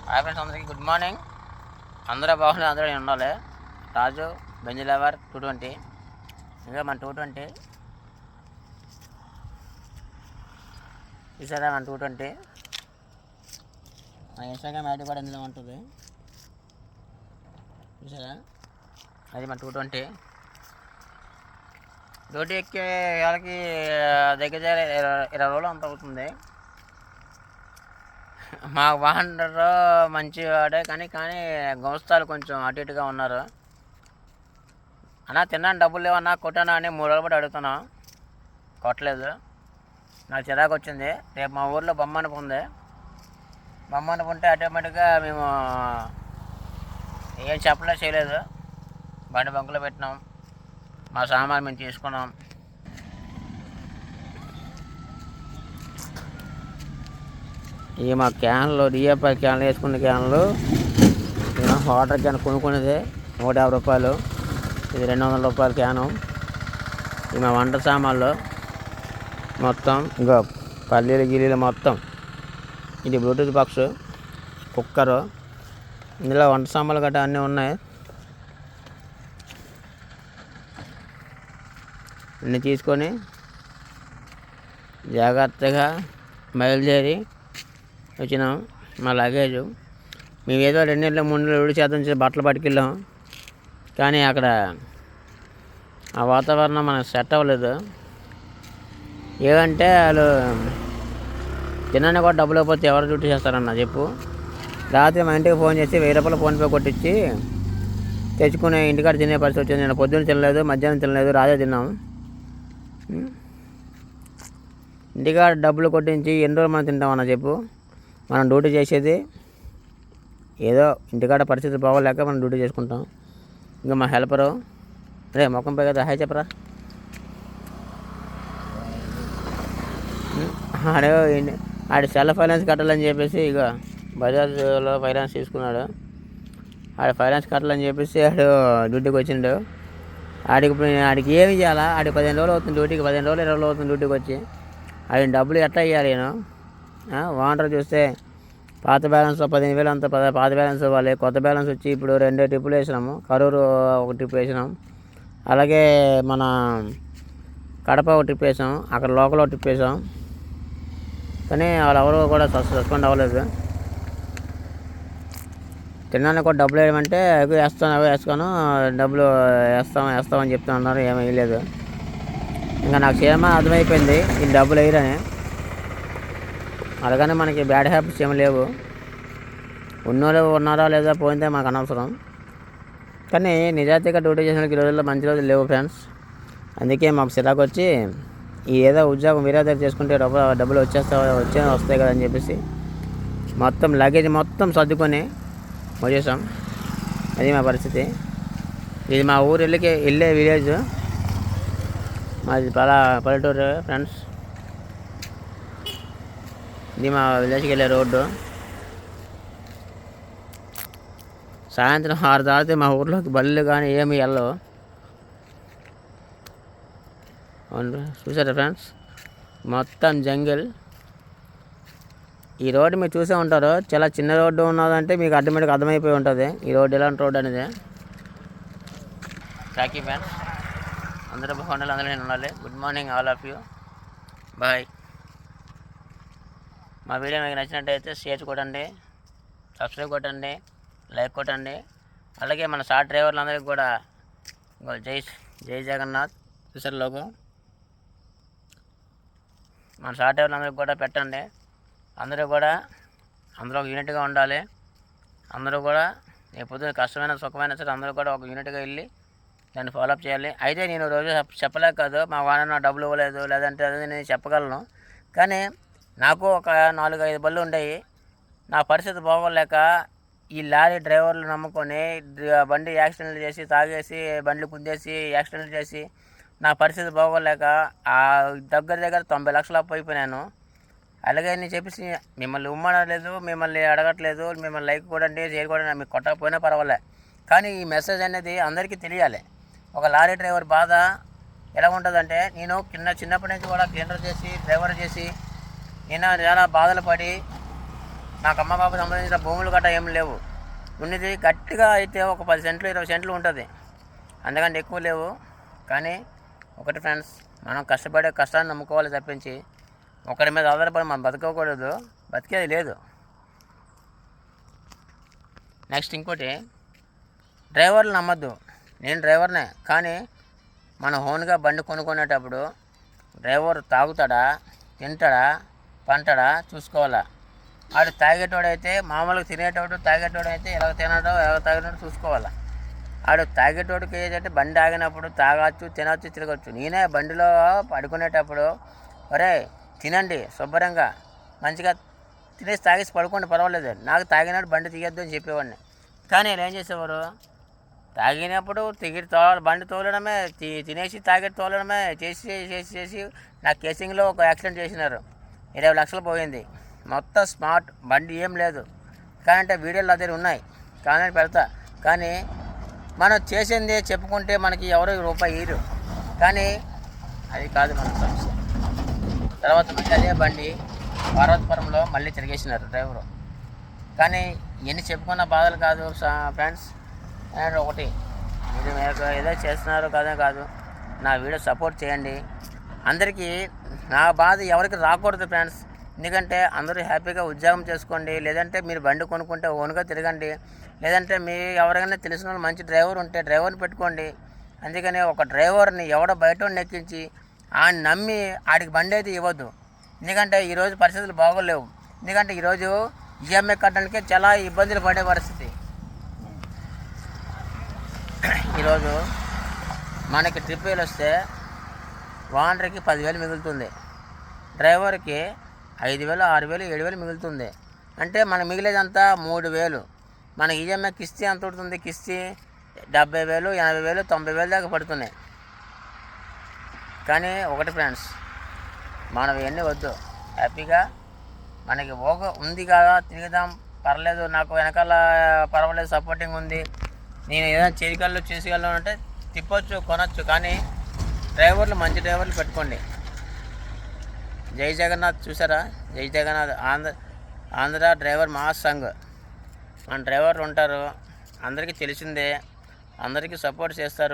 Hi friends, అందరికీ good morning. అందరూ బాగున్నారు, అందరూ ఉండాలి. రాజు బెంజ్ లెవర్ 220 ఇంకా మన 220 చూసారా. మన 220 మన ఇన్స్టాగ్రామ్ ఐడి కూడా ఇందులో ఉంటుంది చూసారా. అది మన 220 డ్యూటీ ఎక్కే వాళ్ళకి దగ్గర 20 రోజులు అంత అవుతుంది. మా వాహనర్ మంచివాడే కానీ గోస్తాలు కొంచెం అటు ఇటుగా ఉన్నారు. అన్నా తిన్నాను, డబ్బులు లేవన్నా కొట్టానా అని 3 రోజులు పడి అడుగుతున్నా, కొట్టలేదు. నాకు చిరాకు వచ్చింది. రేపు మా ఊర్లో బొమ్మనుపు ఉంది. బొమ్మనుపు ఉంటే ఆటోమేటిక్గా మేము ఏం చేయలేదు. బండి బంకులో పెట్టినాం, మా సామాన్ మేము తీసుకున్నాం. ఇవి మా క్యాన్లు డిఏపై క్యాన్లు వేసుకున్న క్యాన్లు. వాటర్ క్యాన్ కొనుక్కునేది 150 రూపాయలు, ఇది 200 రూపాయల క్యాను. ఇవి మా వంట సామాన్లు మొత్తం, ఇంకా పల్లీలు గిల్లీలు మొత్తం. ఇది బ్లూటూత్ బాక్స్, కుక్కరు, ఇందులో వంట సామాన్లు గట్రా అన్నీ ఉన్నాయి. అన్నీ తీసుకొని జాగ్రత్తగా బయలుదేరి వచ్చినాం. మా లగేజు మేము ఏదో 2 నెలలు 3 నెలలు విడి చేద్దాం బట్టలు పట్టుకెళ్ళాం, కానీ అక్కడ ఆ వాతావరణం మనకు సెట్ అవ్వలేదు. ఏమంటే వాళ్ళు తినని కూడా డబ్బులు అయిపోతే ఎవరు డ్యూటీ చేస్తారన్న చెప్పు. రాత్రి మా ఇంటికి ఫోన్ చేసి 1000 రూపాయలు ఫోన్పే కొట్టించి తెచ్చుకునే ఇంటికాడ తినే పరిస్థితి వచ్చింది. నేను పొద్దున్న తినలేదు, మధ్యాహ్నం తినలేదు, రాజే తిన్నాం. ఇంటికాడ డబ్బులు కొట్టించి ఎన్ని రోజులు మనం తింటామన్నా చెప్పు. మనం డ్యూటీ చేసేది ఏదో ఇంటికాడ పరిస్థితి బాగోలేక మనం డ్యూటీ చేసుకుంటాం. ఇంకా మా హెల్పరు రే మొఖం పై కదా హాయ్ చెప్పరా. ఆడి సెల్ ఫైనాన్స్ కట్టాలని చెప్పేసి ఇక బజాజ్లో ఫైనాన్స్ తీసుకున్నాడు. ఆడి ఫైనాన్స్ కట్టాలని చెప్పేసి ఆడు డ్యూటీకి వచ్చిండు. ఆడికి ఏమి చేయాలా? ఆడికి 15 రోజులు అవుతుంది డ్యూటీకి, 15 రోజులు 20 రోజులు అవుతుంది డ్యూటీకి వచ్చి. ఆయన డబ్బులు ఎట్లా ఇవ్వాలి? నేను ఓనర్ చూస్తే పాత బ్యాలెన్స్ 15,000 అంత పాత బ్యాలెన్స్ ఇవ్వాలి. కొత్త బ్యాలెన్స్ వచ్చి ఇప్పుడు 2 ట్రిప్పులు వేసినాము. కరూరు ఒక ట్రిప్ వేసినాం, అలాగే మన కడప ఒక ట్రిప్ వేసాం, అక్కడ లోకల్ ఒక ట్రిప్ వేసాం. కానీ వాళ్ళు ఎవరు కూడా సస్పెండ్ అవ్వలేదు. తినడానికి కూడా డబ్బులు వేయమంటే అవి వేస్తాను డబ్బులు వేస్తామని చెప్తా ఉన్నారు, ఏమీ వేయలేదు. ఇంకా నాకు క్షేమ అర్థమైపోయింది ఈ డబ్బులు వేయరని. అలాగనే మనకి బ్యాడ్ హ్యాబిట్స్ ఏమి లేవు. ఉన్నోళ్ళు ఉన్నారా లేదా పోయిందే మాకు అనవసరం. కానీ నిజాయితీగా డ్యూటీ చేసిన ఈ రోజుల్లో మంచి రోజులు లేవు ఫ్రెండ్స్. అందుకే మాకు చిరాకు వచ్చి ఈ ఏదో ఉద్యోగం వేరే దగ్గర చేసుకుంటే డబ్బులు వస్తాయి కదా అని చెప్పేసి మొత్తం లగేజ్ మొత్తం సర్దుకొని వచ్చేసాం. అది మా పరిస్థితి. ఇది మా ఊరు వెళ్ళే విలేజ్, మాది పల్లెటూరు ఫ్రెండ్స్. ఇది మా విలేజ్కి వెళ్ళే రోడ్డు. సాయంత్రం 6 దాటితే మా ఊర్లోకి బళ్ళు కానీ ఏమి వెళ్ళవు. అవును చూసారా ఫ్రెండ్స్, మొత్తం జంగిల్. ఈ రోడ్డు మీరు చూసే ఉంటారు, చాలా చిన్న రోడ్డు ఉన్నదంటే మీకు అర్థమైపోయి ఉంటుంది ఈ రోడ్డు ఎలాంటి రోడ్డు అనేది. థ్యాంక్ యూ ఫ్రెండ్స్, అందరూ బాగుండాలి, అందరూ నేను ఉండాలి. Good morning all of you, bye. మా వీడియో మీకు నచ్చినట్టయితే షేర్ కొట్టండి, సబ్స్క్రైబ్ కొట్టండి, లైక్ కొట్టండి. అలాగే మన షార్ట్ డ్రైవర్లందరికీ కూడా జై జగన్నాథ్ చూసారు లోగో. మన షార్ట్ డ్రైవర్లందరికీ కూడా పెట్టండి. అందరూ ఒక యూనిట్గా ఉండాలి. అందరూ కూడా పొద్దున్న కష్టమైన సుఖమైన సరే అందరూ కూడా ఒక యూనిట్గా వెళ్ళి దాన్ని ఫాలోఅప్ చేయాలి. అయితే నేను రోజు చెప్పలేక కాదు, మా వాన నా డబ్బులు ఇవ్వలేదు లేదంటే అదే నేను చెప్పగలను. కానీ నాకు ఒక 4-5 బళ్ళు ఉండేవి. నా పరిస్థితి బాగోలేక ఈ లారీ డ్రైవర్లు నమ్ముకొని బండి యాక్సిడెంట్లు చేసి తాగేసి బండ్లు గుద్దేసి యాక్సిడెంట్లు చేసి నా పరిస్థితి బాగోలేక దగ్గర 90 లక్షలు అప్పు అయిపోయినాను. అలాగే నేను చెప్పేసి మిమ్మల్ని ఉమ్మనలేదు, మిమ్మల్ని అడగట్లేదు, మిమ్మల్ని లైక్ కొట్టండి, షేర్ కొట్టండి, మీకు కొట్టకపోయినా పర్వాలే. కానీ ఈ మెసేజ్ అనేది అందరికీ తెలియాలి. ఒక లారీ డ్రైవర్ బాధ ఎలా ఉంటుందంటే, నేను చిన్నప్పటి నుంచి కూడా క్లీనర్ చేసి డ్రైవర్ చేసి నేను చాలా బాధలు పడి నాకు అమ్మ బాబు సంబంధించిన భూములు గట్రా ఏం లేవు. ఉన్నది గట్టిగా అయితే ఒక 10 సెంట్లు 20 సెంట్లు ఉంటుంది, అందుకంటే ఎక్కువ లేవు. కానీ ఒకటి ఫ్రెండ్స్, మనం కష్టపడే కష్టాన్ని నమ్ముకోవాలి తప్పించి ఒకరి మీద ఆధారపడి మనం బతకకూడదు, బతికేది లేదు. నెక్స్ట్ ఇంకోటి, డ్రైవర్లు నమ్మద్దు. నేను డ్రైవర్నే, కానీ మన ఓన్గా బండి కొనుక్కునేటప్పుడు డ్రైవర్ తాగుతాడా, తింటాడా, పంటాడా చూసుకోవాలా. ఆడు తాగేటోడైతే మామూలుగా తినేటోడు, తాగేటోడు అయితే ఎలా తినడో ఎలా తాగేటోడు చూసుకోవాలా. ఆడు తాగేటోడికి ఏదంటే బండి ఆగినప్పుడు తాగొచ్చు, తినవచ్చు, తిరగచ్చు. నేనే బండిలో పడుకునేటప్పుడు ఒరే తినండి శుభ్రంగా మంచిగా తినేసి తాగేసి పడుకోండి పర్వాలేదు, నాకు తాగినట్టు బండి తీయొద్దు అని చెప్పేవాడిని. కానీ వీళ్ళు ఏం చేసేవారు, తాగినప్పుడు బండి తోలడమే, తినేసి తాగేటి తోలడమే చేసి చేసి చేసి నా కేసింగ్లో ఒక యాక్సిడెంట్ చేసినారు. 20 లక్షలు పోయింది. మొత్తం స్మార్ట్ బండి ఏం లేదు, కానీ అంటే వీడియోలు అదే ఉన్నాయి, కానీ పెడతా. కానీ మనం చేసింది చెప్పుకుంటే మనకి ఎవరో రూపాయి ఇయ్యరు, కానీ అది కాదు మన సమస్య. తర్వాత మళ్ళీ అదే బండి పార్వతీపురంలో మళ్ళీ తిరిగేసినారు డ్రైవరు. కానీ ఎన్ని చెప్పుకున్న బాధలు కాదు ఫ్రెండ్స్. అండ్ ఒకటి, మీరు ఏదో చేస్తున్నారు కాదే కాదు, నా వీడియో సపోర్ట్ చేయండి. అందరికీ నా బాధ ఎవరికి రాకూడదు ఫ్రెండ్స్. ఎందుకంటే అందరూ హ్యాపీగా ఉద్యోగం చేసుకోండి, లేదంటే మీరు బండి కొనుక్కుంటే ఓన్గా తిరగండి, లేదంటే మీ ఎవరికైనా తెలిసిన వాళ్ళు మంచి డ్రైవర్ ఉంటే డ్రైవర్ని పెట్టుకోండి. అందుకని ఒక డ్రైవర్ని ఎవడో బయట ఎక్కించి ఆయన నమ్మి ఆడికి బండి అయితే ఇవ్వద్దు. ఎందుకంటే ఈరోజు పరిస్థితులు బాగోలేవు. ఎందుకంటే ఈరోజు ఈఎంఐ కట్టడానికే చాలా ఇబ్బందులు పడే పరిస్థితి. ఈరోజు మనకి ట్రిప్ వేలు వస్తే ఓనర్కి 10,000 మిగులుతుంది, డ్రైవర్కి 5,000, 6,000, 7,000 మిగులుతుంది. అంటే మనకు మిగిలేదంతా 3,000. మన ఈఎంఐ కిస్తీ ఎంత ఉంటుంది, కిస్తీ 70,000, 80,000, 90,000 దాకా పడుతున్నాయి. కానీ ఒకటి ఫ్రెండ్స్, మనం ఇవన్నీ వద్దు, హ్యాపీగా మనకి ఉంది కదా తిరుగుదాం, పర్లేదు, నాకు వెనకాల పర్వాలేదు సపోర్టింగ్ ఉంది, నేను ఏదైనా చేసేయగలను అంటే తిప్పొచ్చు, కొనొచ్చు. కానీ డ్రైవర్లు మంచి డ్రైవర్లు పెట్టుకోండి. జై జగన్నాథ్ చూసారా, జై జగన్నాథ్ ఆంధ్ర డ్రైవర్ మాస్ సంఘ్ మన డ్రైవర్లు ఉంటారు, అందరికీ తెలిసిందే, అందరికీ సపోర్ట్ చేస్తారు.